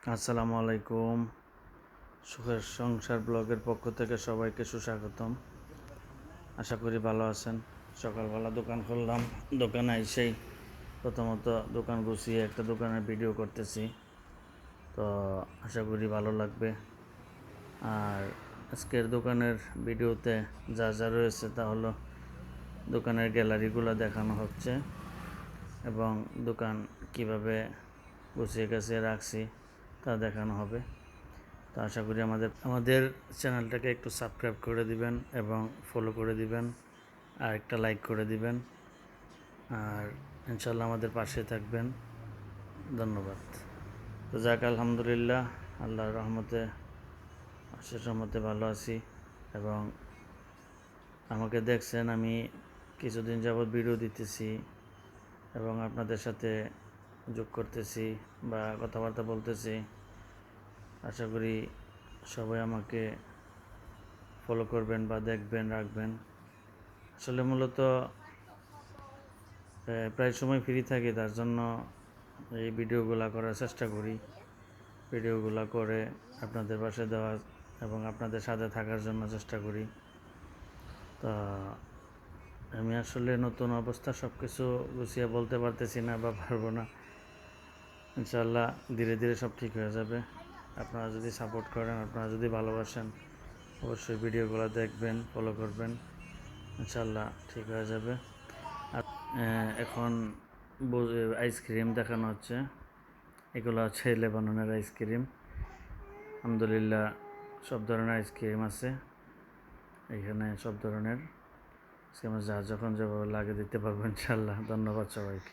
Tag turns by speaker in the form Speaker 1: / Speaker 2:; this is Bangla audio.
Speaker 1: আসসালামু আলাইকুম। সুখের সংসার ব্লগের পক্ষ থেকে সবাইকে সুস্বাগতম। আশা করি ভালো আছেন। সকালবেলা দোকান খুললাম, দোকানে এসেই প্রথমত দোকান গুছিয়ে একটা দোকানের ভিডিও করতেছি, তো আশা করি ভালো লাগবে। আর আজকের দোকানের ভিডিওতে যা যা রয়েছে তা হলো দোকানের গ্যালারিগুলো দেখানো হচ্ছে এবং দোকান কিভাবে গুছিয়ে গাছিয়ে রাখছি তা দেখানো হবে। তো আশা করি আমাদের চ্যানেলটাকে একটু সাবস্ক্রাইব করে দিবেন এবং ফলো করে দিবেন আর একটা লাইক করে দিবেন, আর ইনশাল্লাহ আমাদের পাশে থাকবেন। ধন্যবাদ। তো যাক, আলহামদুলিল্লাহ, আল্লাহর রহমতে অশেষ রহমতে ভালো আছি এবং আমাকে দেখছেন আমি কিছুদিন যাবৎ ভিডিও দিতেছি এবং আপনাদের সাথে যোগ করতেছি বা কথাবার্তা বলতেছি। আশা করি সবাই আমাকে ফলো করবেন বা দেখবেন, রাখবেন। আসলে মূলত প্রায় সময় ফ্রি থাকি, তার জন্য এই ভিডিওগুলো করার চেষ্টা করি। ভিডিওগুলো করে আপনাদের পাশে দেওয়ার এবং আপনাদের সাথে থাকার জন্য চেষ্টা করি। তা আমি আসলে নতুন অবস্থা সব কিছু গুছিয়ে বলতে পারতেছি না বা পারবো না। ইনশাল্লাহ ধীরে ধীরে সব ঠিক হয়ে যাবে। আপনারা যদি সাপোর্ট করেন, আপনারা যদি ভালোবাসেন, অবশ্যই ভিডিওগুলো দেখবেন, ফলো করবেন, ইনশাল্লাহ ঠিক হয়ে যাবে। আর এখন আইসক্রিম দেখানো হচ্ছে। এগুলো হচ্ছে লেবাননের আইসক্রিম। আলহামদুলিল্লাহ, সব ধরনের আইসক্রিম আছে এখানে, সব ধরনের। যা যখন যেভাবে লাগে দিতে পারবো ইনশাল্লাহ। ধন্যবাদ সবাইকে।